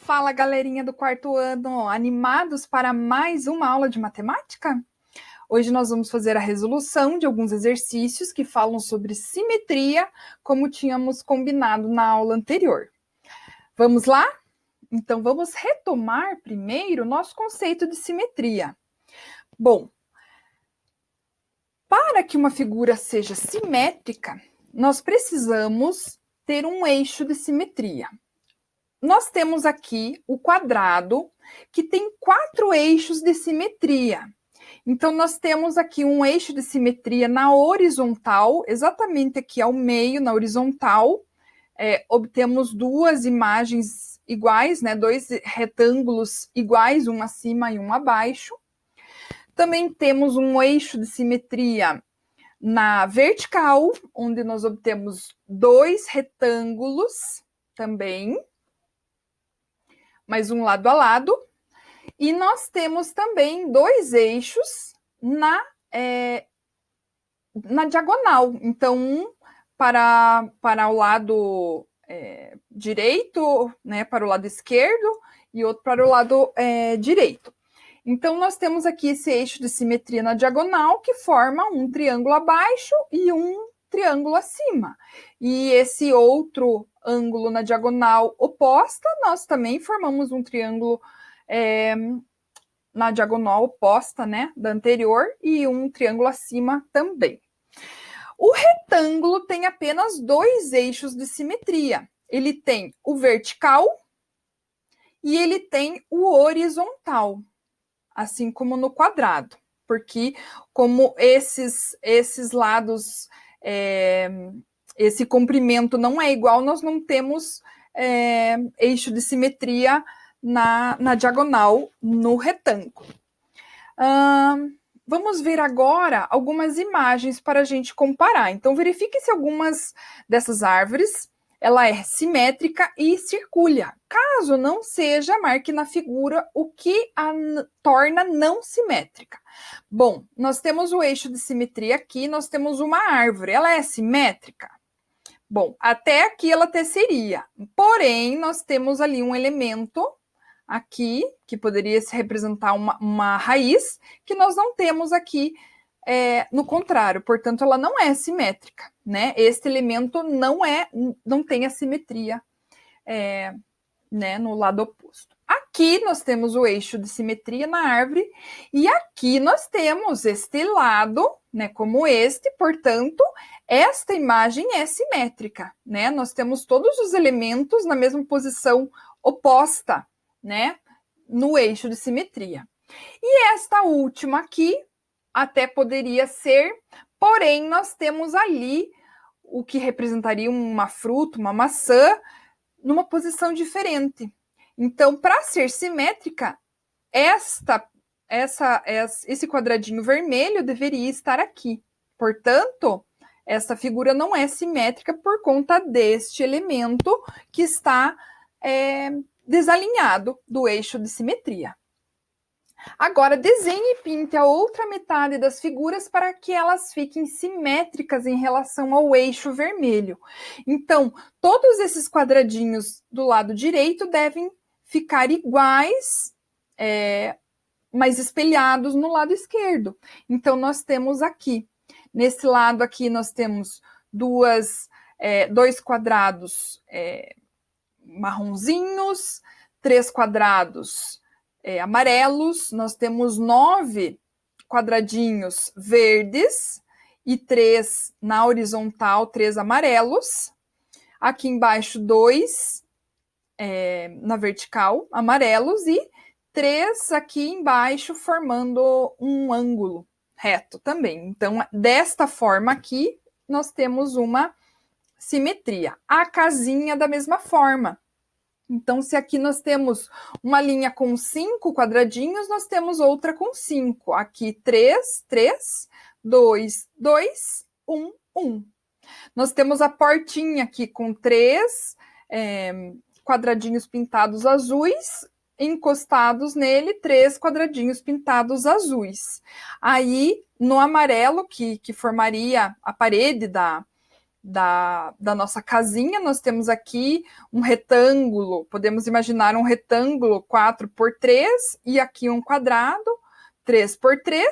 Fala, galerinha do quarto ano, animados para mais uma aula de matemática? Hoje nós vamos fazer a resolução de alguns exercícios que falam sobre simetria, como tínhamos combinado na aula anterior. Vamos lá? Então vamos retomar primeiro o nosso conceito de simetria. Bom, para que uma figura seja simétrica, nós precisamos ter um eixo de simetria. Nós temos aqui o quadrado, que tem 4 eixos de simetria. Então, nós temos aqui um eixo de simetria na horizontal, exatamente aqui ao meio, na horizontal. Obtemos duas imagens iguais, né? 2 retângulos iguais, um acima e um abaixo. Também temos um eixo de simetria na vertical, onde nós obtemos 2 retângulos também, mais um lado a lado, e nós temos também 2 eixos na diagonal. Então, um para o lado direito, né, para o lado esquerdo, e outro para o lado direito. Então, nós temos aqui esse eixo de simetria na diagonal, que forma um triângulo abaixo e um triângulo acima. E esse outro ângulo na diagonal oposta, nós também formamos um triângulo na diagonal oposta, né, da anterior, e um triângulo acima também. O retângulo tem apenas 2 eixos de simetria. Ele tem o vertical e ele tem o horizontal, assim como no quadrado, porque como esses lados, esse comprimento não é igual, nós não temos eixo de simetria na diagonal, no retângulo. Vamos ver agora algumas imagens para a gente comparar. Então, verifique se algumas dessas árvores ela é simétrica e circula. Caso não seja, marque na figura o que a torna não simétrica. Bom, nós temos o eixo de simetria aqui, nós temos uma árvore. Ela é simétrica? Bom, até aqui ela até seria. Porém, nós temos ali um elemento aqui, que poderia se representar uma raiz, que nós não temos aqui no contrário, portanto, ela não é simétrica, né? Este elemento não tem a simetria né, no lado oposto. Aqui nós temos o eixo de simetria na árvore, e aqui nós temos este lado, né, como este, portanto, esta imagem é simétrica, né? Nós temos todos os elementos na mesma posição oposta, né, no eixo de simetria. E esta última aqui até poderia ser, porém nós temos ali o que representaria uma fruta, uma maçã, numa posição diferente. Então, para ser simétrica, esse quadradinho vermelho deveria estar aqui. Portanto, essa figura não é simétrica por conta deste elemento que está desalinhado do eixo de simetria. Agora, desenhe e pinte a outra metade das figuras para que elas fiquem simétricas em relação ao eixo vermelho. Então, todos esses quadradinhos do lado direito devem ficar iguais, mas espelhados no lado esquerdo. Então, nós temos aqui, nesse lado aqui, nós temos 2 quadrados marronzinhos, 3 quadrados amarelos, nós temos 9 quadradinhos verdes e 3 na horizontal, 3 amarelos. Aqui embaixo, 2 na vertical, amarelos, e 3 aqui embaixo, formando um ângulo reto também. Então, desta forma aqui, nós temos uma simetria. A casinha da mesma forma. Então, se aqui nós temos uma linha com 5 quadradinhos, nós temos outra com 5. Aqui 3, 3, 2, 2, 1, 1. Nós temos a portinha aqui com 3 quadradinhos pintados azuis, encostados nele, 3 quadradinhos pintados azuis. Aí, no amarelo, que formaria a parede da nossa casinha, nós temos aqui um retângulo, podemos imaginar um retângulo 4x3 e aqui um quadrado 3x3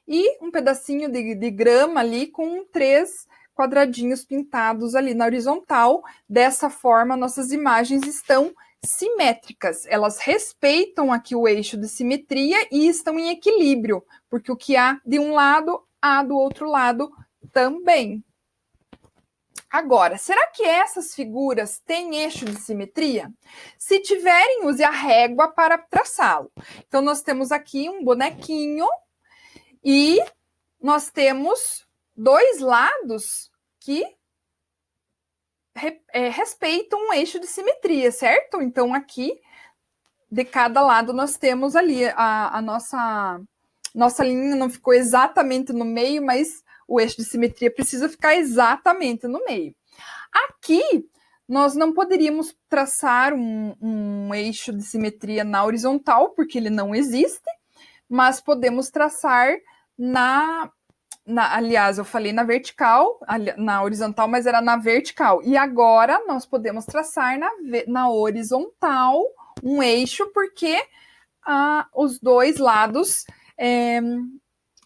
e um pedacinho de grama ali com 3 quadradinhos pintados ali na horizontal. Dessa forma, nossas imagens estão simétricas, elas respeitam aqui o eixo de simetria e estão em equilíbrio, porque o que há de um lado, há do outro lado também. Agora, será que essas figuras têm eixo de simetria? Se tiverem, use a régua para traçá-lo. Então, nós temos aqui um bonequinho e nós temos dois lados que respeitam um eixo de simetria, certo? Então, aqui, de cada lado, nós temos ali a nossa linha não ficou exatamente no meio, mas o eixo de simetria precisa ficar exatamente no meio. Aqui, nós não poderíamos traçar um eixo de simetria na horizontal, porque ele não existe, mas podemos traçar aliás, eu falei na vertical, na horizontal, mas era na vertical. E agora, nós podemos traçar na horizontal um eixo, porque os dois lados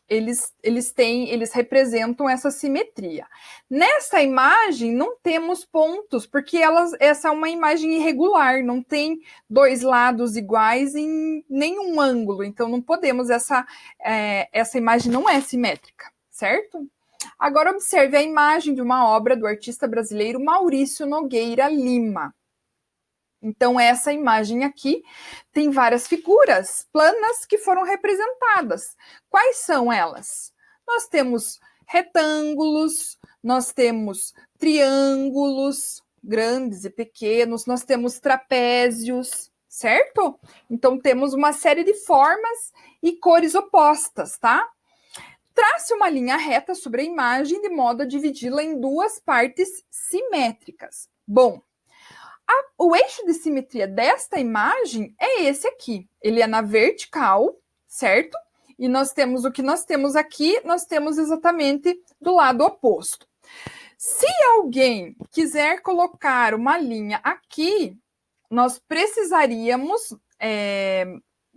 eles representam essa simetria. Nessa imagem não temos pontos, porque essa é uma imagem irregular, não tem dois lados iguais em nenhum ângulo, então não podemos, essa imagem não é simétrica, certo? Agora observe a imagem de uma obra do artista brasileiro Maurício Nogueira Lima. Então, essa imagem aqui tem várias figuras planas que foram representadas. Quais são elas? Nós temos retângulos, nós temos triângulos, grandes e pequenos, nós temos trapézios, certo? Então, temos uma série de formas e cores opostas, tá? Trace uma linha reta sobre a imagem de modo a dividi-la em duas partes simétricas. Bom, o eixo de simetria desta imagem é esse aqui. Ele é na vertical, certo? E nós temos o que nós temos aqui, nós temos exatamente do lado oposto. Se alguém quiser colocar uma linha aqui, nós precisaríamos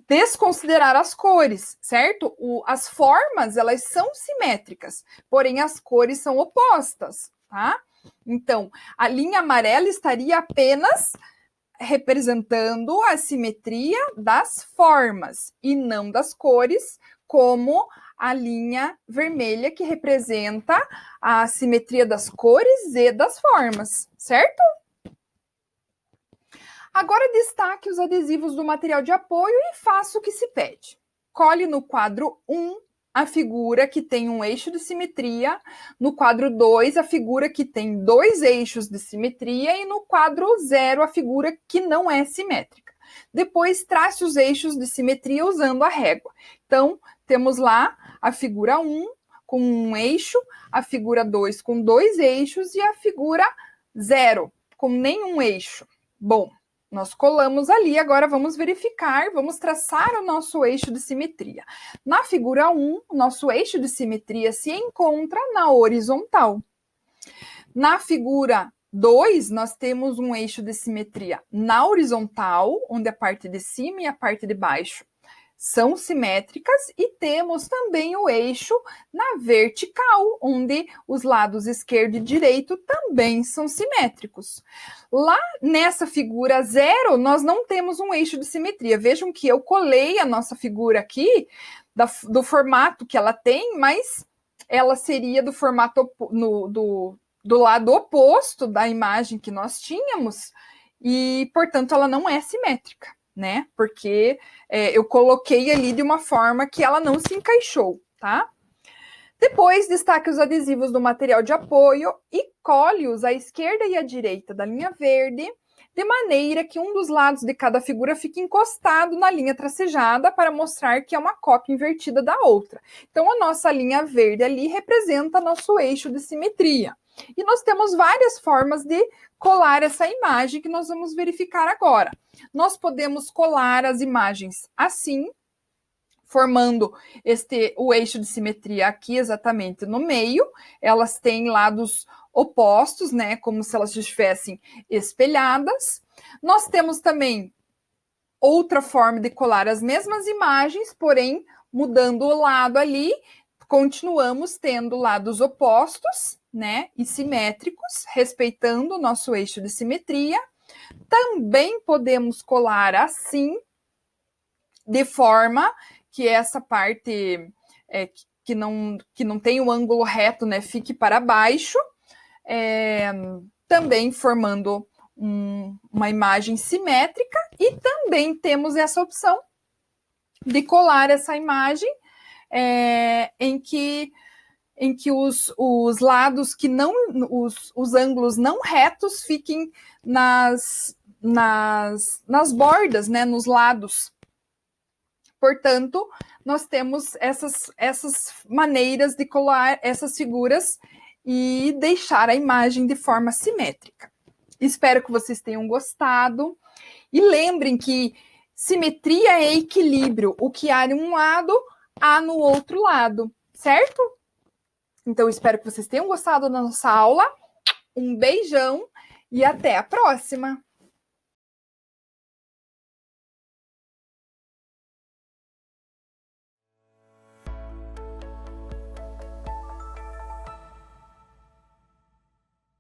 desconsiderar as cores, certo? As formas, elas são simétricas, porém as cores são opostas, tá? Então, a linha amarela estaria apenas representando a simetria das formas e não das cores, como a linha vermelha que representa a simetria das cores e das formas, certo? Agora destaque os adesivos do material de apoio e faça o que se pede. Cole no quadro 1 a figura que tem um eixo de simetria, no quadro 2 a figura que tem dois eixos de simetria e no quadro 0 a figura que não é simétrica. Depois trace os eixos de simetria usando a régua. Então, temos lá a figura 1 com um eixo, a figura 2 com dois eixos e a figura 0 com nenhum eixo. Bom, nós colamos ali, agora vamos verificar, vamos traçar o nosso eixo de simetria. Na figura 1, o nosso eixo de simetria se encontra na horizontal. Na figura 2, nós temos um eixo de simetria na horizontal, onde a parte de cima e a parte de baixo são simétricas, e temos também o eixo na vertical, onde os lados esquerdo e direito também são simétricos. Lá nessa figura 0, nós não temos um eixo de simetria. Vejam que eu colei a nossa figura aqui do formato que ela tem, mas ela seria do formato do lado oposto da imagem que nós tínhamos e, portanto, ela não é simétrica, né? Porque eu coloquei ali de uma forma que ela não se encaixou, tá? Depois, destaque os adesivos do material de apoio e cole-os à esquerda e à direita da linha verde, de maneira que um dos lados de cada figura fique encostado na linha tracejada para mostrar que é uma cópia invertida da outra. Então, a nossa linha verde ali representa nosso eixo de simetria. E nós temos várias formas de colar essa imagem que nós vamos verificar agora. Nós podemos colar as imagens assim, formando o eixo de simetria aqui exatamente no meio. Elas têm lados opostos, né, como se elas estivessem espelhadas. Nós temos também outra forma de colar as mesmas imagens, porém mudando o lado ali, continuamos tendo lados opostos, né, e simétricos, respeitando o nosso eixo de simetria. Também podemos colar assim, de forma que essa parte que não tem o ângulo reto, né, fique para baixo, também formando uma imagem simétrica, e também temos essa opção de colar essa imagem em que os lados que não, os ângulos não retos fiquem nas bordas, né, nos lados. Portanto, nós temos essas maneiras de colar essas figuras e deixar a imagem de forma simétrica. Espero que vocês tenham gostado. E lembrem que simetria é equilíbrio. O que há em um lado, há no outro lado, certo? Então, espero que vocês tenham gostado da nossa aula. Um beijão e até a próxima!